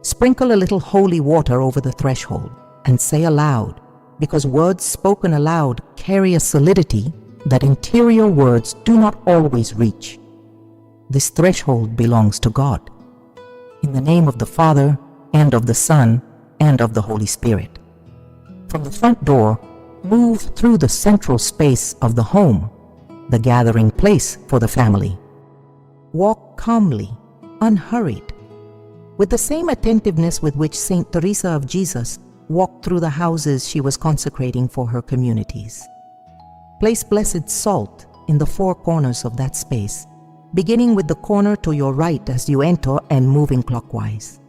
Sprinkle a little holy water over the threshold and say aloud, because words spoken aloud carry a solidity that interior words do not always reach. This threshold belongs to God. In the name of the Father, and of the Son, and of the Holy Spirit. From the front door, move through the central space of the home, the gathering place for the family. Walk calmly, unhurried, with the same attentiveness with which Saint Teresa of Jesus walked through the houses she was consecrating for her communities. Place blessed salt in the four corners of that space, beginning with the corner to your right as you enter and moving clockwise.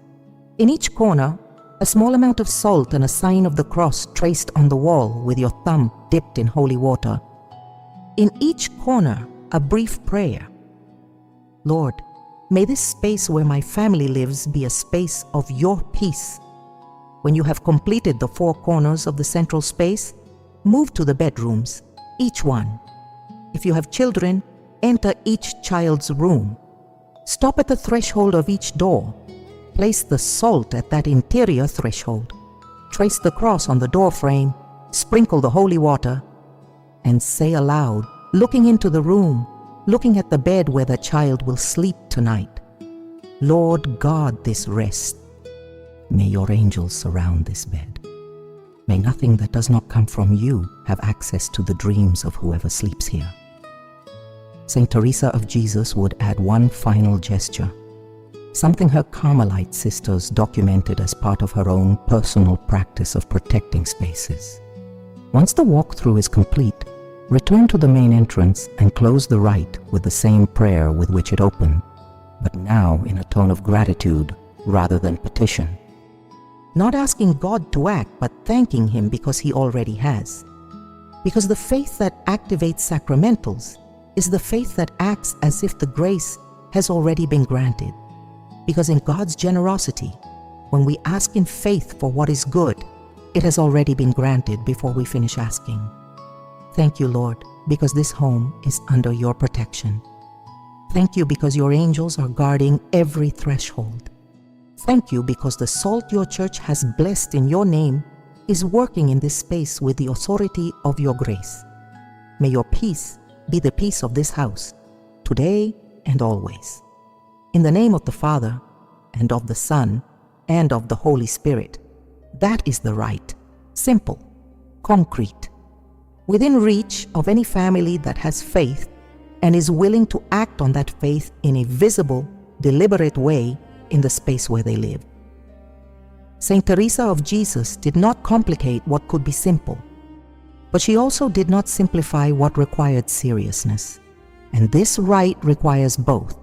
In each corner, a small amount of salt and a sign of the cross traced on the wall with your thumb dipped in holy water. In each corner, a brief prayer. Lord, may this space where my family lives be a space of your peace. When you have completed the four corners of the central space, move to the bedrooms, each one. If you have children, enter each child's room. Stop at the threshold of each door. Place the salt at that interior threshold. Trace the cross on the door frame, sprinkle the holy water, and say aloud, looking into the room, looking at the bed where the child will sleep tonight, Lord, guard this rest. May your angels surround this bed. May nothing that does not come from you have access to the dreams of whoever sleeps here. Saint Teresa of Jesus would add one final gesture, something her Carmelite sisters documented as part of her own personal practice of protecting spaces. Once the walkthrough is complete, return to the main entrance and close the rite with the same prayer with which it opened, but now in a tone of gratitude rather than petition. Not asking God to act, but thanking Him because He already has. Because the faith that activates sacramentals is the faith that acts as if the grace has already been granted. Because in God's generosity, when we ask in faith for what is good, it has already been granted before we finish asking. Thank you, Lord, because this home is under your protection. Thank you because your angels are guarding every threshold. Thank you because the salt your church has blessed in your name is working in this space with the authority of your grace. May your peace be the peace of this house, today and always. In the name of the Father, and of the Son, and of the Holy Spirit. That is the rite, simple, concrete, within reach of any family that has faith and is willing to act on that faith in a visible, deliberate way in the space where they live. Saint Teresa of Jesus did not complicate what could be simple, but she also did not simplify what required seriousness. And this rite requires both: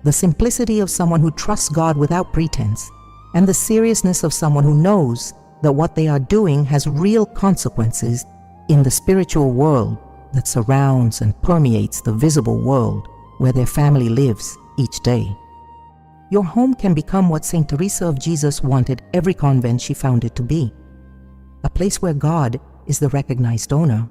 the simplicity of someone who trusts God without pretense, and the seriousness of someone who knows that what they are doing has real consequences in the spiritual world that surrounds and permeates the visible world where their family lives each day. Your home can become what Saint Teresa of Jesus wanted every convent she founded to be: a place where God is the recognized owner,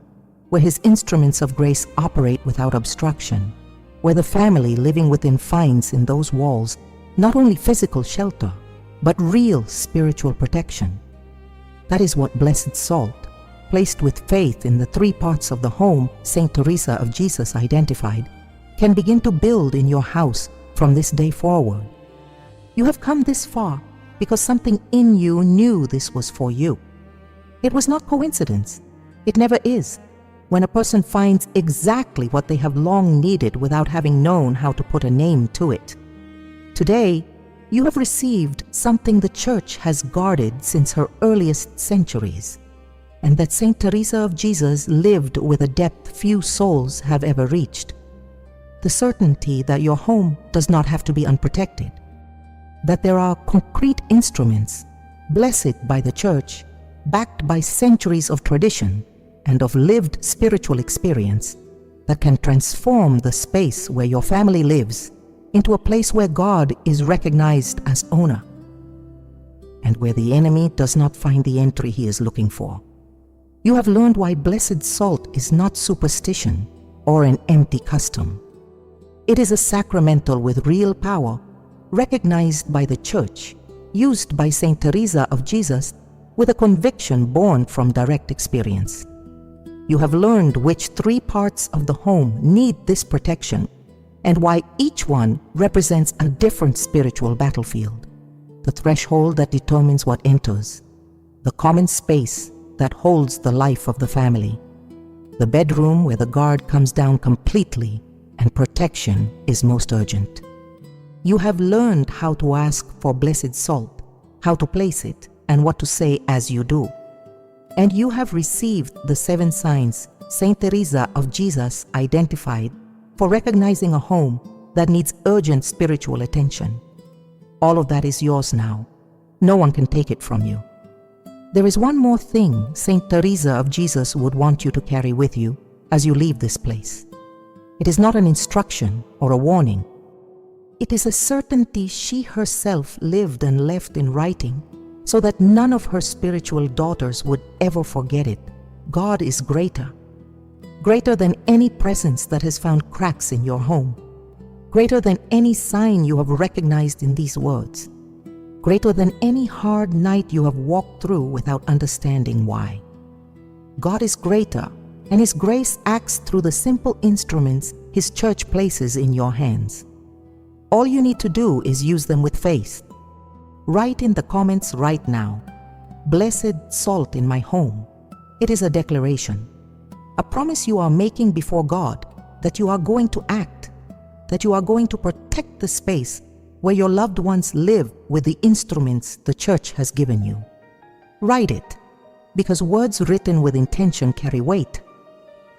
where His instruments of grace operate without obstruction, where the family living within finds in those walls not only physical shelter, but real spiritual protection. That is what blessed salt, placed with faith in the three parts of the home Saint Teresa of Jesus identified, can begin to build in your house from this day forward. You have come this far because something in you knew this was for you. It was not coincidence. It never is, when a person finds exactly what they have long needed without having known how to put a name to it. Today, you have received something the Church has guarded since her earliest centuries, and that Saint Teresa of Jesus lived with a depth few souls have ever reached. The certainty that your home does not have to be unprotected, that there are concrete instruments, blessed by the Church, backed by centuries of tradition and of lived spiritual experience, that can transform the space where your family lives into a place where God is recognized as owner, and where the enemy does not find the entry he is looking for. You have learned why blessed salt is not superstition or an empty custom. It is a sacramental with real power, recognized by the Church, used by Saint Teresa of Jesus with a conviction born from direct experience. You have learned which three parts of the home need this protection, and why each one represents a different spiritual battlefield: the threshold that determines what enters, the common space that holds the life of the family, the bedroom where the guard comes down completely and protection is most urgent. You have learned how to ask for blessed salt, how to place it, and what to say as you do. And you have received the 7 signs Saint Teresa of Jesus identified for recognizing a home that needs urgent spiritual attention. All of that is yours now. No one can take it from you. There is one more thing Saint Teresa of Jesus would want you to carry with you as you leave this place. It is not an instruction or a warning. It is a certainty she herself lived and left in writing, so that none of her spiritual daughters would ever forget it. God is greater. Greater than any presence that has found cracks in your home. Greater than any sign you have recognized in these words. Greater than any hard night you have walked through without understanding why. God is greater, and His grace acts through the simple instruments His Church places in your hands. All you need to do is use them with faith. Write in the comments right now, "Blessed salt in my home." It is a declaration, a promise you are making before God that you are going to act, that you are going to protect the space where your loved ones live with the instruments the Church has given you. Write it, because words written with intention carry weight,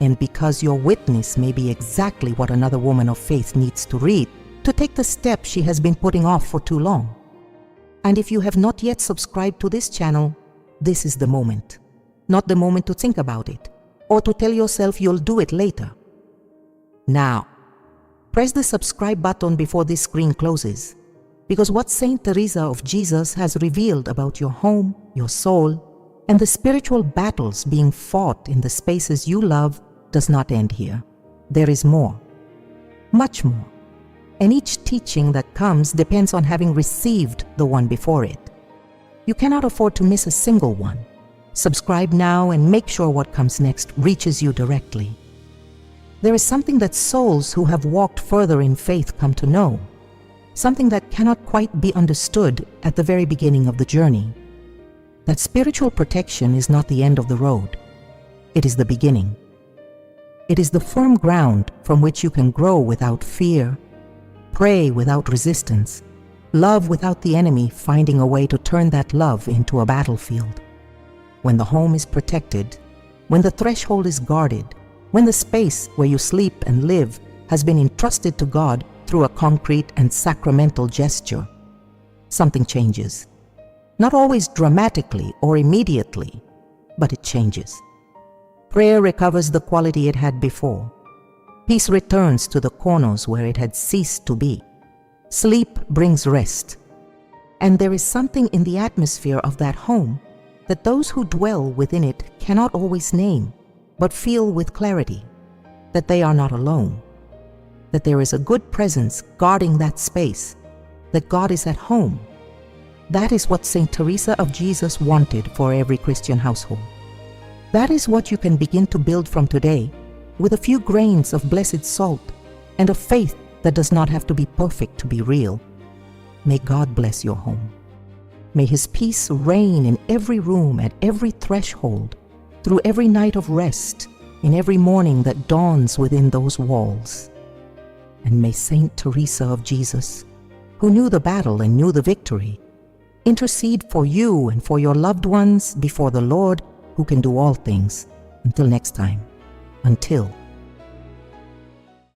and because your witness may be exactly what another woman of faith needs to read to take the step she has been putting off for too long. And if you have not yet subscribed to this channel, this is the moment. Not the moment to think about it, or to tell yourself you'll do it later. Now, press the subscribe button before this screen closes, because what Saint Teresa of Jesus has revealed about your home, your soul, and the spiritual battles being fought in the spaces you love does not end here. There is more, much more. And each teaching that comes depends on having received the one before it. You cannot afford to miss a single one. Subscribe now and make sure what comes next reaches you directly. There is something that souls who have walked further in faith come to know, something that cannot quite be understood at the very beginning of the journey. That spiritual protection is not the end of the road. It is the beginning. It is the firm ground from which you can grow without fear, pray without resistance, Love without the enemy finding a way to turn that love into a battlefield. When the home is protected, when the threshold is guarded, when the space where you sleep and live has been entrusted to God through a concrete and sacramental gesture, something changes. Not always dramatically or immediately, but it changes. Prayer recovers the quality it had before. Peace returns to the corners where it had ceased to be. Sleep brings rest. And there is something in the atmosphere of that home that those who dwell within it cannot always name, but feel with clarity that they are not alone, that there is a good presence guarding that space, that God is at home. That is what Saint Teresa of Jesus wanted for every Christian household. That is what you can begin to build from today with a few grains of blessed salt and a faith that does not have to be perfect to be real. May God bless your home. May His peace reign in every room, at every threshold, through every night of rest, in every morning that dawns within those walls. And may Saint Teresa of Jesus, who knew the battle and knew the victory, intercede for you and for your loved ones before the Lord who can do all things. Until next time. Until